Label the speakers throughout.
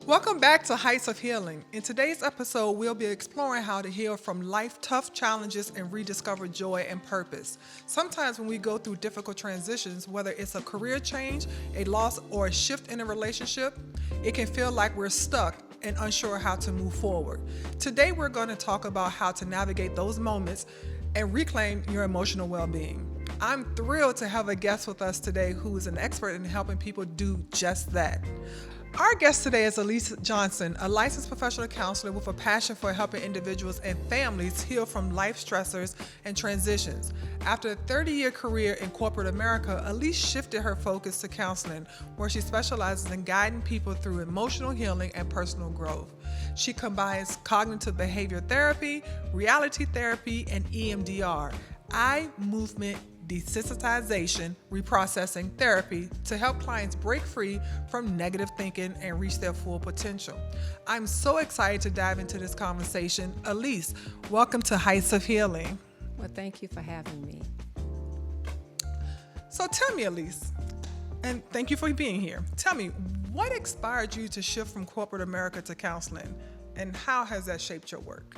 Speaker 1: Welcome back to Heights of Healing. In today's episode, we'll be exploring how to heal from life tough challenges and rediscover joy and purpose. Sometimes when we go through difficult transitions, whether it's a career change, a loss, or a shift in a relationship, it can feel like we're stuck and unsure how to move forward. Today, we're going to talk about how to navigate those moments and reclaim your emotional well-being. I'm thrilled to have a guest with us today who is an expert in helping people do just that. Our guest today is Alease Johnson, a licensed professional counselor with a passion for helping individuals and families heal from life stressors and transitions. After a 30-year career in corporate America, Alease shifted her focus to counseling, where she specializes in guiding people through emotional healing and personal growth. She combines cognitive behavior therapy, reality therapy, and EMDR, eye movement desensitization reprocessing therapy to help clients break free from negative thinking and reach their full potential. I'm so excited to dive into this conversation. Alease, welcome to Heights of Healing.
Speaker 2: Well, thank you for having me.
Speaker 1: So tell me, Alease, and thank you for being here. Tell me, what inspired you to shift from corporate America to counseling, and how has that shaped your work?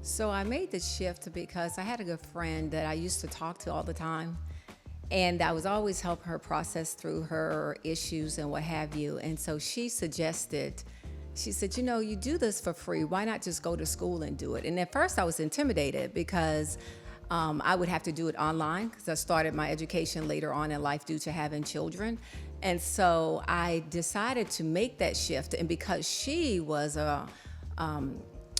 Speaker 2: So I made the shift because I had a good friend that I used to talk to all the time, and I was always helping her process through her issues and what have you. And so she said, you do this for free. Why not just go to school and do it? And at first I was intimidated because I would have to do it online because I started my education later on in life due to having children. And so I decided to make that shift. And because she was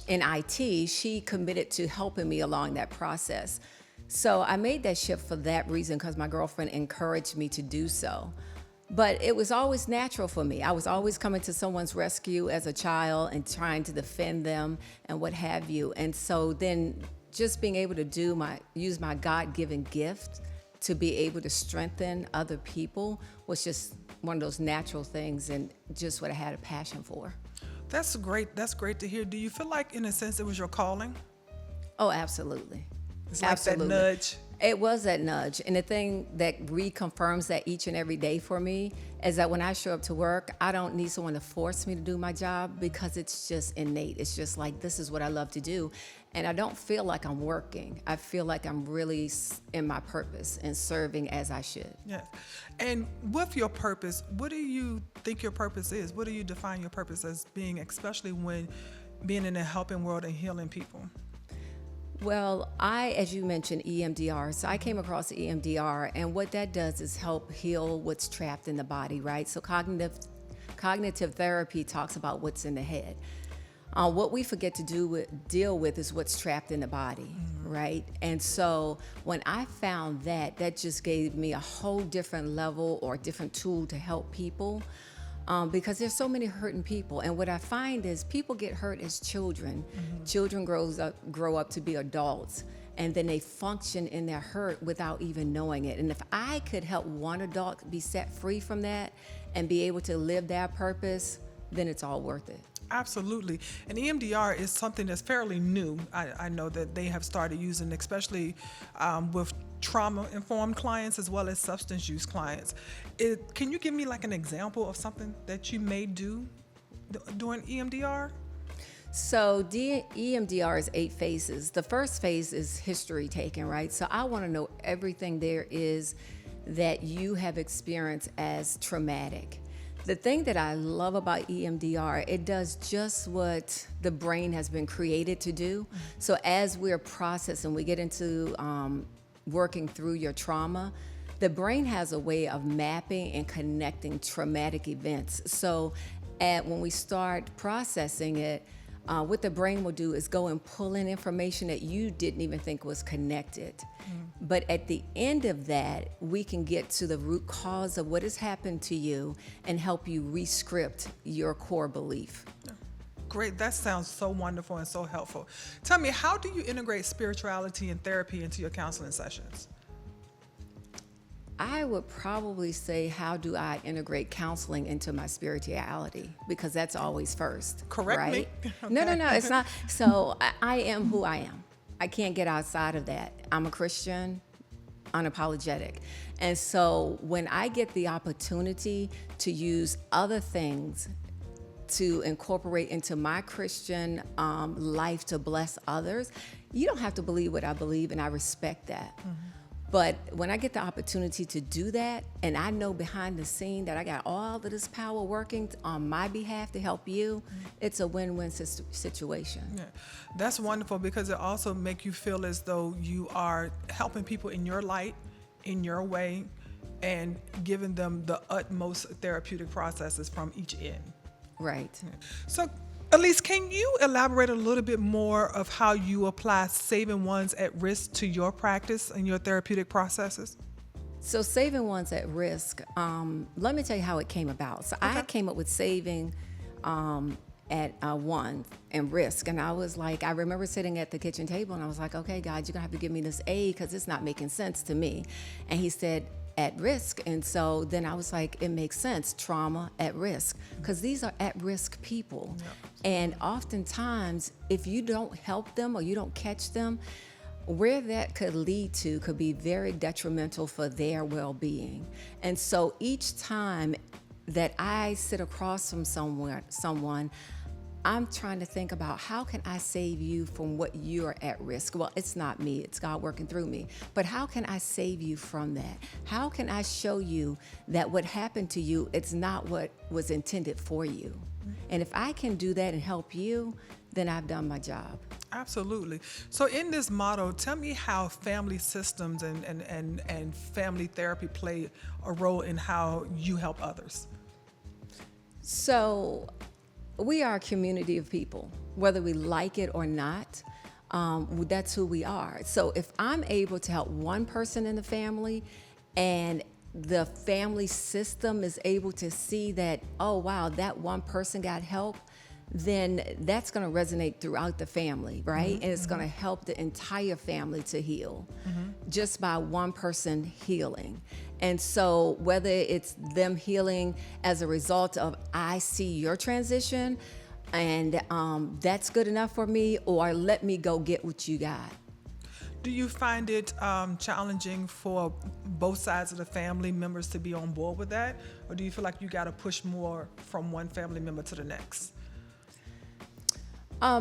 Speaker 2: in IT, she committed to helping me along that process. So I made that shift for that reason because my girlfriend encouraged me to do so. But it was always natural for me. I was always coming to someone's rescue as a child and trying to defend them and what have you. And so then just being able to use my God-given gift to be able to strengthen other people was just one of those natural things and just what I had a passion for.
Speaker 1: That's great. That's great to hear. Do you feel like, in a sense, it was your calling?
Speaker 2: Oh, absolutely.
Speaker 1: It's like that nudge.
Speaker 2: It was that nudge. And the thing that reconfirms that each and every day for me is that when I show up to work, I don't need someone to force me to do my job because it's just innate. It's just like, this is what I love to do. And I don't feel like I'm working. I feel like I'm really in my purpose and serving as I should.
Speaker 1: Yes. And with your purpose, what do you think your purpose is? What do you define your purpose as being, especially when being in a helping world and healing people?
Speaker 2: Well, as you mentioned, EMDR. So I came across EMDR, and what that does is help heal what's trapped in the body, right? So cognitive therapy talks about what's in the head. What we forget to deal with is what's trapped in the body, right? And so when I found that just gave me a whole different level or different tool to help people. Because there's so many hurting people. And what I find is people get hurt as children. Mm-hmm. Children grow up to be adults, and then they function in their hurt without even knowing it. And if I could help one adult be set free from that and be able to live their purpose, then it's all worth it.
Speaker 1: Absolutely. And EMDR is something that's fairly new. I know that they have started using, especially with trauma-informed clients as well as substance use clients. Can you give me like an example of something that you may do during EMDR?
Speaker 2: So EMDR is 8 phases. The first phase is history taking, right? So I want to know everything there is that you have experienced as traumatic. The thing that I love about EMDR, it does just what the brain has been created to do. So as we're processing, we get into working through your trauma, the brain has a way of mapping and connecting traumatic events. So when we start processing it, what the brain will do is go and pull in information that you didn't even think was connected. But at the end of that, we can get to the root cause of what has happened to you and help you re-script your core belief.
Speaker 1: Great. That sounds so wonderful and so helpful. Tell me, how do you integrate spirituality and therapy into your counseling sessions?
Speaker 2: I would probably say, how do I integrate counseling into my spirituality? Because that's always first.
Speaker 1: Correct
Speaker 2: right?
Speaker 1: me. Okay.
Speaker 2: No, it's not. So I am who I am. I can't get outside of that. I'm a Christian, unapologetic. And so when I get the opportunity to use other things to incorporate into my Christian life to bless others. You don't have to believe what I believe, and I respect that. But when I get the opportunity to do that, and I know behind the scene that I got all of this power working on my behalf to help you, it's a win-win situation.
Speaker 1: Yeah, that's wonderful, because it also make you feel as though you are helping people in your light, in your way, and giving them the utmost therapeutic processes from each end.
Speaker 2: Right.
Speaker 1: So, Alease, can you elaborate a little bit more of how you apply saving ones at risk to your practice and your therapeutic processes?
Speaker 2: So saving ones at risk, let me tell you how it came about. So I came up with saving at one and risk. And I was like, I remember sitting at the kitchen table and I was like, okay, God, you're gonna have to give me this aid because it's not making sense to me. And he said, at risk. And so then I was like, it makes sense, trauma at risk, because these are at-risk people. And oftentimes, if you don't help them or you don't catch them, where that could lead to could be very detrimental for their well-being. And so each time that I sit across from someone, I'm trying to think about how can I save you from what you're at risk? Well, it's not me, it's God working through me. But how can I save you from that? How can I show you that what happened to you, it's not what was intended for you? And if I can do that and help you, then I've done my job.
Speaker 1: Absolutely. So in this model, tell me how family systems and family therapy play a role in how you help others.
Speaker 2: So we are a community of people, whether we like it or not. That's who we are. So if I'm able to help one person in the family and the family system is able to see that, oh, wow, that one person got help, then that's going to resonate throughout the family, right? And it's going to help the entire family to heal just by one person healing. And so whether it's them healing as a result of, I see your transition and that's good enough for me, or let me go get what you got.
Speaker 1: Do you find it challenging for both sides of the family members to be on board with that? Or do you feel like you got to push more from one family member to the next?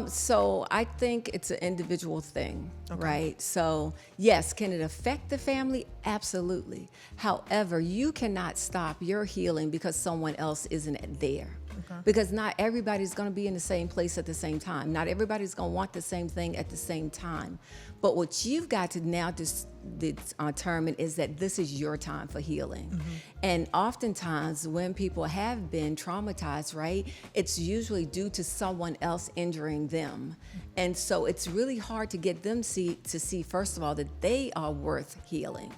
Speaker 2: So I think it's an individual thing, right? So yes, can it affect the family? Absolutely. However, you cannot stop your healing because someone else isn't there. Because not everybody's going to be in the same place at the same time. Not everybody's going to want the same thing at the same time. But what you've got to now determine is that this is your time for healing. And oftentimes when people have been traumatized, right, it's usually due to someone else injuring them. And so it's really hard to get them to see, first of all, that they are worth healing.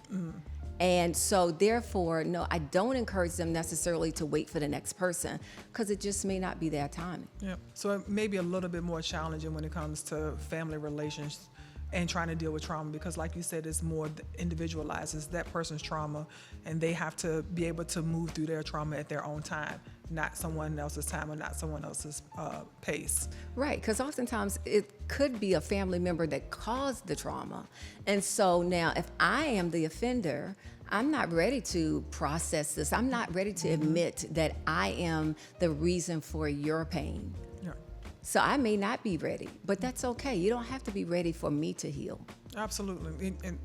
Speaker 2: And so therefore, no, I don't encourage them necessarily to wait for the next person because it just may not be their time.
Speaker 1: Yeah. So it may be a little bit more challenging when it comes to family relations and trying to deal with trauma, because like you said, it's more individualized. It's that person's trauma and they have to be able to move through their trauma at their own time, not someone else's time or not someone else's pace.
Speaker 2: Right, because oftentimes it could be a family member that caused the trauma. And so now if I am the offender, I'm not ready to process this. I'm not ready to admit that I am the reason for your pain.
Speaker 1: Yeah.
Speaker 2: So I may not be ready, but that's okay. You don't have to be ready for me to heal.
Speaker 1: Absolutely. And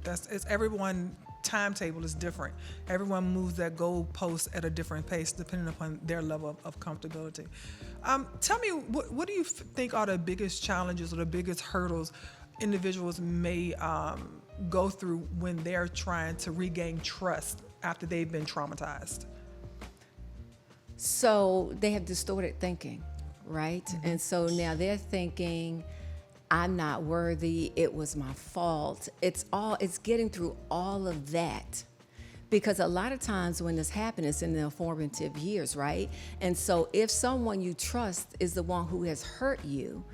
Speaker 1: everyone timetable is different. Everyone moves that goalpost at a different pace depending upon their level of comfortability. Tell me, what do you think are the biggest challenges or the biggest hurdles individuals may go through when they're trying to regain trust after they've been traumatized?
Speaker 2: So they have distorted thinking, right? And so now they're thinking, I'm not worthy, it was my fault. It's getting through all of that. Because a lot of times when this happens, it's in the formative years, right? And so if someone you trust is the one who has hurt you,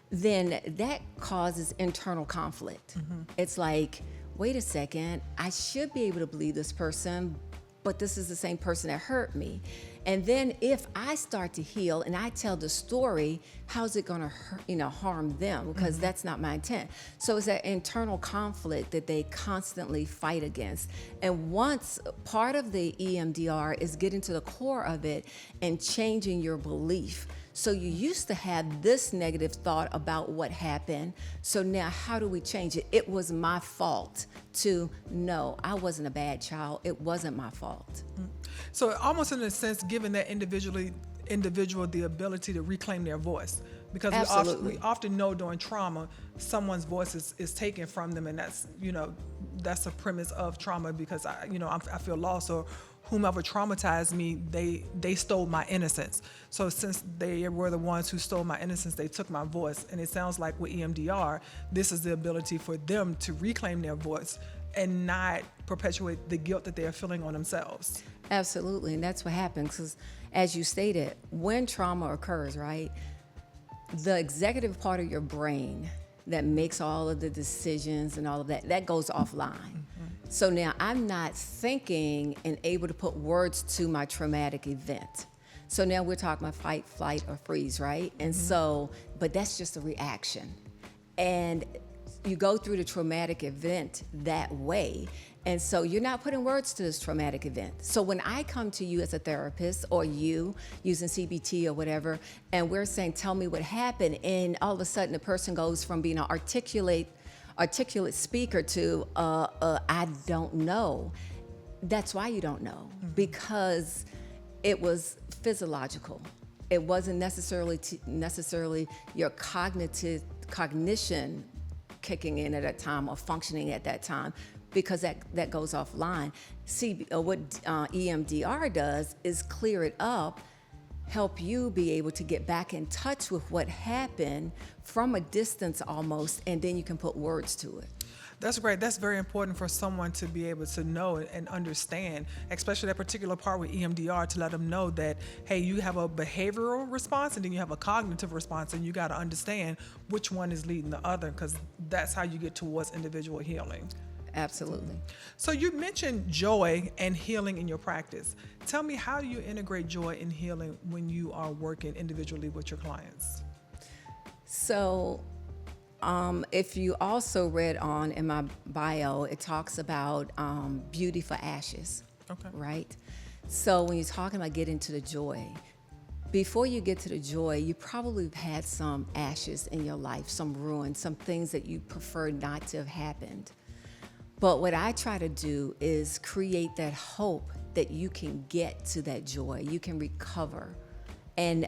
Speaker 2: then that causes internal conflict. It's like, wait a second, I should be able to believe this person, but this is the same person that hurt me. And then if I start to heal and I tell the story, how's it going to harm them? Because that's not my intent. So it's that internal conflict that they constantly fight against. And once part of the EMDR is getting to the core of it and changing your belief. So you used to have this negative thought about what happened. So now how do we change it? It was my fault. To no, I wasn't a bad child. It wasn't my fault.
Speaker 1: So almost in a sense, giving that individual the ability to reclaim their voice. Because we often know during trauma, someone's voice is taken from them, and that's a premise of trauma, because I feel lost, or whomever traumatized me, they stole my innocence. So since they were the ones who stole my innocence, they took my voice. And it sounds like with EMDR, this is the ability for them to reclaim their voice and not perpetuate the guilt that they're feeling on themselves.
Speaker 2: Absolutely, and that's what happens, because as you stated, when trauma occurs, right, the executive part of your brain that makes all of the decisions and all of that goes offline. So now I'm not thinking and able to put words to my traumatic event. So now we're talking about fight, flight, or freeze, right? And so, but that's just a reaction. And you go through the traumatic event that way. And so you're not putting words to this traumatic event. So when I come to you as a therapist, or you using CBT or whatever, and we're saying, tell me what happened, and all of a sudden the person goes from being an articulate speaker to I don't know. That's why you don't know, because it was physiological. It wasn't necessarily your cognition kicking in at that time or functioning at that time, because that goes offline. See, what EMDR does is clear it up, help you be able to get back in touch with what happened from a distance almost, and then you can put words to it.
Speaker 1: That's great. That's very important for someone to be able to know and understand, especially that particular part with EMDR, to let them know that, hey, you have a behavioral response and then you have a cognitive response, and you got to understand which one is leading the other, because that's how you get towards individual healing.
Speaker 2: Absolutely.
Speaker 1: So you mentioned joy and healing in your practice. Tell me, how do you integrate joy and healing when you are working individually with your clients?
Speaker 2: So if you also read on in my bio, it talks about beauty for ashes.
Speaker 1: Okay.
Speaker 2: Right? So when you're talking about getting to the joy, before you get to the joy, you probably have had some ashes in your life, some ruin, some things that you prefer not to have happened. But what I try to do is create that hope that you can get to that joy, you can recover. And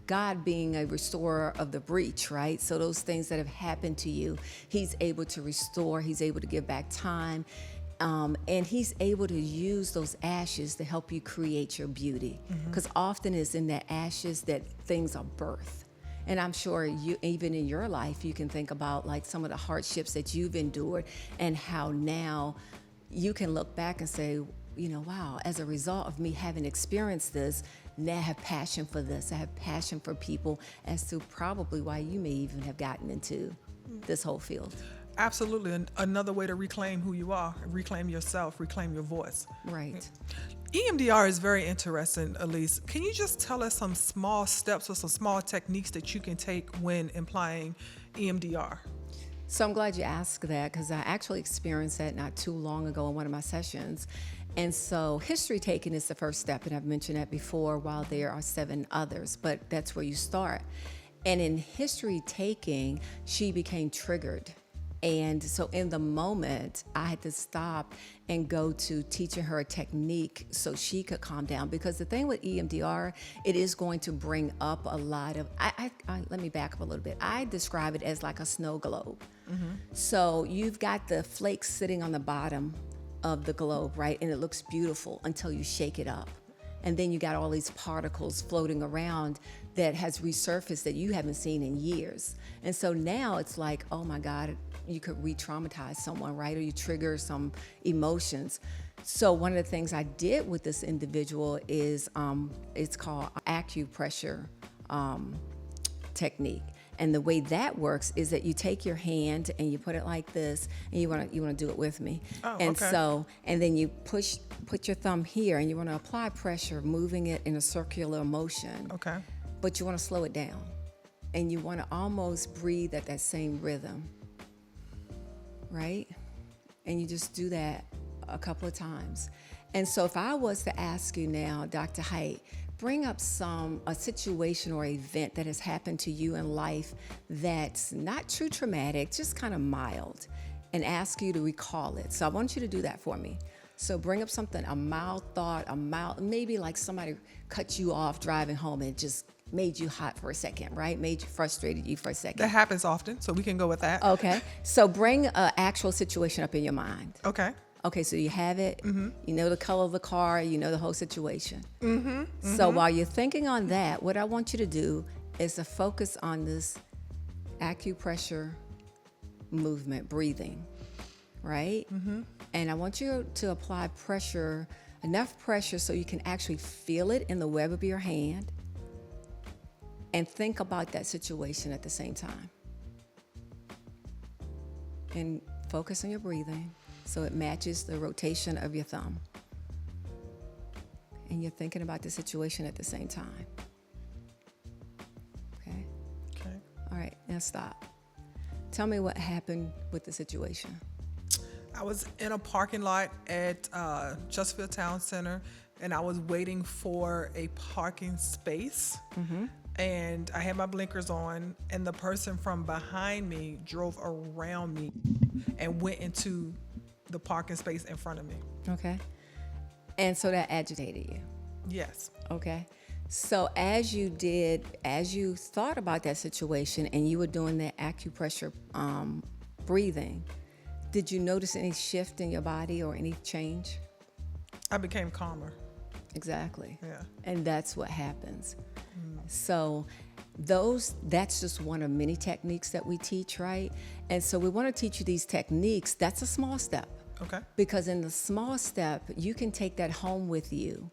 Speaker 2: God being a restorer of the breach, right? So those things that have happened to you, He's able to restore, He's able to give back time, and He's able to use those ashes to help you create your beauty. Because often it's in the ashes that things are birthed. And I'm sure you, even in your life, you can think about like some of the hardships that you've endured, and how now you can look back and say, wow, as a result of me having experienced this, now I have passion for this. I have passion for people, as to probably why you may even have gotten into this whole field.
Speaker 1: Absolutely. And another way to reclaim who you are, reclaim yourself, reclaim your voice.
Speaker 2: Right.
Speaker 1: EMDR is very interesting, Alease. Can you just tell us some small steps or some small techniques that you can take when applying EMDR?
Speaker 2: So I'm glad you asked that, because I actually experienced that not too long ago in one of my sessions. And so history taking is the first step, and I've mentioned that before, while there are 7 others, but that's where you start. And in history taking, she became triggered. And so in the moment, I had to stop and go to teaching her a technique so she could calm down. Because the thing with EMDR, it is going to bring up a lot of, let me back up a little bit. I describe it as like a snow globe. So you've got the flakes sitting on the bottom of the globe, right? And it looks beautiful until you shake it up. And then you got all these particles floating around that has resurfaced that you haven't seen in years. And so now it's like, oh my God, you could re-traumatize someone, right? Or you trigger some emotions. So one of the things I did with this individual is, it's called acupressure technique. And the way that works is that you take your hand and you put it like this, and you want to do it with me.
Speaker 1: Oh,
Speaker 2: and
Speaker 1: okay.
Speaker 2: so, and then you put your thumb here, and you want to apply pressure, moving it in a circular motion.
Speaker 1: Okay.
Speaker 2: But you want to slow it down, and you want to almost breathe at that same rhythm, right? And you just do that a couple of times. And so if I was to ask you now, Dr. Height, bring up a situation or event that has happened to you in life that's not too traumatic, just kind of mild, and ask you to recall it. So I want you to do that for me. So bring up something, a mild thought, maybe like somebody cut you off driving home and it just made you hot for a second, right? Frustrated you for a second.
Speaker 1: That happens often, so we can go with that.
Speaker 2: Okay. So bring an actual situation up in your mind.
Speaker 1: Okay.
Speaker 2: Okay, so you have it, you know the color of the car, you know the whole situation. So while you're thinking on that, what I want you to do is to focus on this acupressure movement, breathing, right? And I want you to apply pressure, enough pressure so you can actually feel it in the web of your hand and think about that situation at the same time. And focus on your breathing. So it matches the rotation of your thumb. And you're thinking about the situation at the same time. Okay?
Speaker 1: Okay.
Speaker 2: All right, now stop. Tell me what happened with the situation.
Speaker 1: I was in a parking lot at Chesterfield Town Center, and I was waiting for a parking space. And I had my blinkers on, and the person from behind me drove around me and went into the parking space in front of me.
Speaker 2: Okay? And so that agitated you.
Speaker 1: Yes.
Speaker 2: Okay? So as you thought about that situation and you were doing that acupressure breathing, did you notice any shift in your body or any change?
Speaker 1: I became calmer.
Speaker 2: Exactly.
Speaker 1: Yeah.
Speaker 2: And that's what happens. So that's just one of many techniques that we teach, right? And so we want to teach you these techniques. That's a small step.
Speaker 1: Okay.
Speaker 2: Because in the small step, you can take that home with you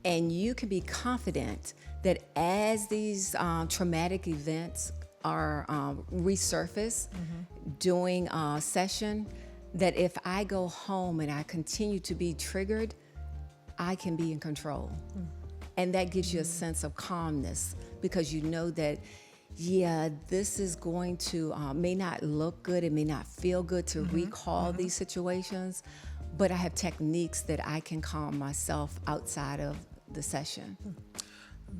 Speaker 2: and you can be confident that as these traumatic events are resurface during a session, that if I go home and I continue to be triggered, I can be in control. And that gives you a sense of calmness because you know that, yeah, this is going to, may not look good, it may not feel good to recall these situations, but I have techniques that I can calm myself outside of the session.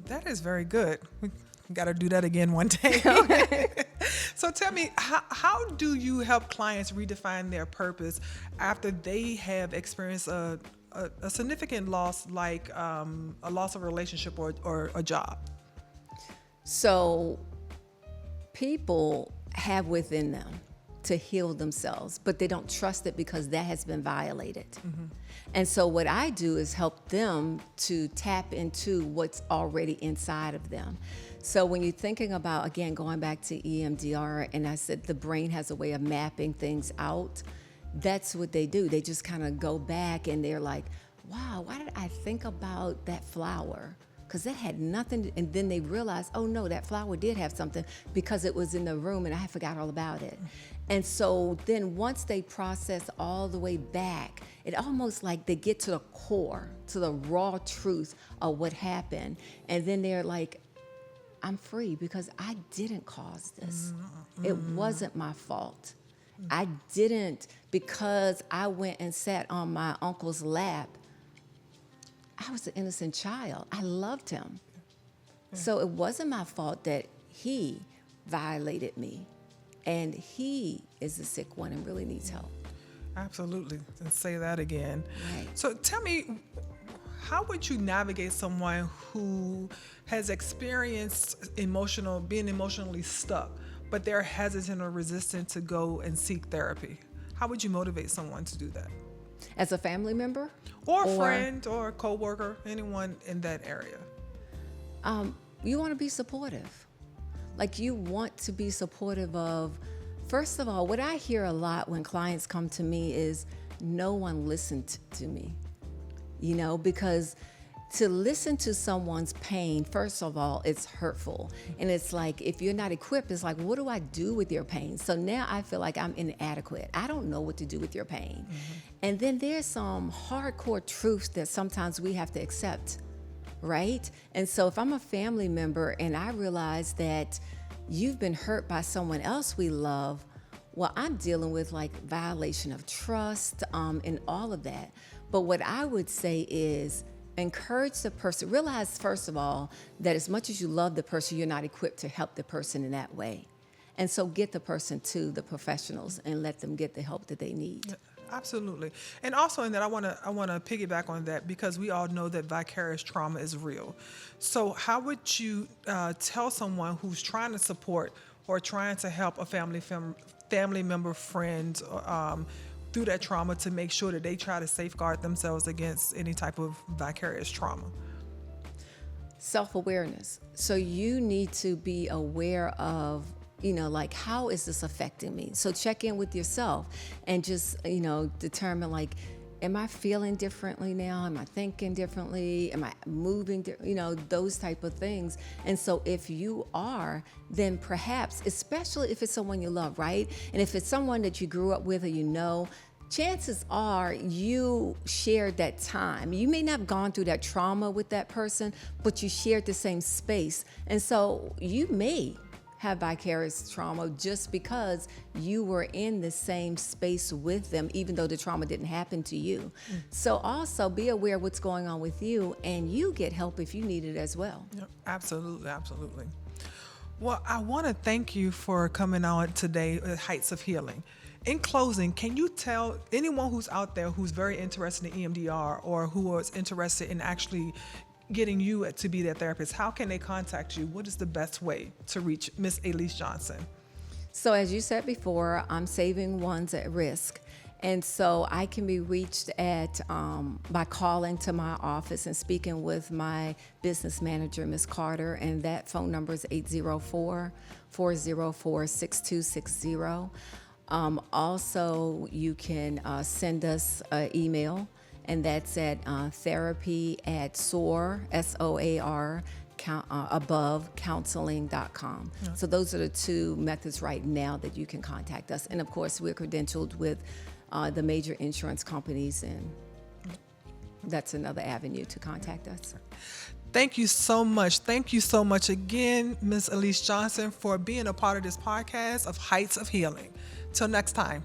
Speaker 1: That is very good. We got to do that again one day. So tell me, how do you help clients redefine their purpose after they have experienced a significant loss, like a loss of a relationship or a job?
Speaker 2: So people have within them to heal themselves, but they don't trust it because that has been violated. And so what I do is help them to tap into what's already inside of them. So when you're thinking about, again, going back to EMDR, and I said the brain has a way of mapping things out, that's what they do. They just kind of go back and they're like, wow, why did I think about that flower? Because that had nothing, and then they realize, oh no, that flower did have something because it was in the room and I forgot all about it. And so then once they process all the way back, it almost like they get to the core, to the raw truth of what happened. And then they're like, I'm free because I didn't cause this. It wasn't my fault. I didn't, because I went and sat on my uncle's lap. I was an innocent child. I loved him. So it wasn't my fault that he violated me. And he is the sick one and really needs help.
Speaker 1: Absolutely. And say that again.
Speaker 2: Right.
Speaker 1: So tell me, how would you navigate someone who has experienced being emotionally stuck, but they're hesitant or resistant to go and seek therapy? How would you motivate someone to do that?
Speaker 2: As a family member?
Speaker 1: Or a friend or a coworker, anyone in that area?
Speaker 2: You want to be supportive. Like, you want to be supportive of, first of all, what I hear a lot when clients come to me is, no one listened to me. You know, because to listen to someone's pain, first of all, it's hurtful. And it's like, if you're not equipped, it's like, what do I do with your pain? So now I feel like I'm inadequate. I don't know what to do with your pain. And then there's some hardcore truths that sometimes we have to accept, right? And so if I'm a family member and I realize that you've been hurt by someone else we love, well, I'm dealing with like violation of trust and all of that. But what I would say is encourage the person. Realize, first of all, that as much as you love the person, you're not equipped to help the person in that way. And so get the person to the professionals and let them get the help that they need.
Speaker 1: Yeah, absolutely. And also in that, I want to piggyback on that, because we all know that vicarious trauma is real. So how would you tell someone who's trying to support or trying to help a family member, friend, through that trauma, to make sure that they try to safeguard themselves against any type of vicarious trauma?
Speaker 2: Self-awareness. So you need to be aware of, like, how is this affecting me? So check in with yourself and just, determine, like, am I feeling differently now? Am I thinking differently? Am I moving, those type of things. And so if you are, then perhaps, especially if it's someone you love, right? And if it's someone that you grew up with or chances are you shared that time. You may not have gone through that trauma with that person, but you shared the same space. And so you may have vicarious trauma just because you were in the same space with them, even though the trauma didn't happen to you. So also be aware of what's going on with you, and you get help if you need it as well.
Speaker 1: Yeah, absolutely, absolutely. Well, I want to thank you for coming on today at Heights of Healing. In closing, can you tell anyone who's out there who's very interested in EMDR, or who is interested in actually getting you to be their therapist, how can they contact you? What is the best way to reach Miss Alease Johnson?
Speaker 2: So as you said before, I'm saving ones at risk. And so I can be reached at by calling to my office and speaking with my business manager, Ms. Carter, and that phone number is 804-404-6260. Also, you can send us an email, and that's at therapy@SOAR, SOAR, above counseling.com. Yeah. So those are the two methods right now that you can contact us. And of course, we're credentialed with the major insurance companies, and that's another avenue to contact us.
Speaker 1: Thank you so much. Thank you so much again, Ms. Alease Johnson, for being a part of this podcast of Heights of Healing. Till next time.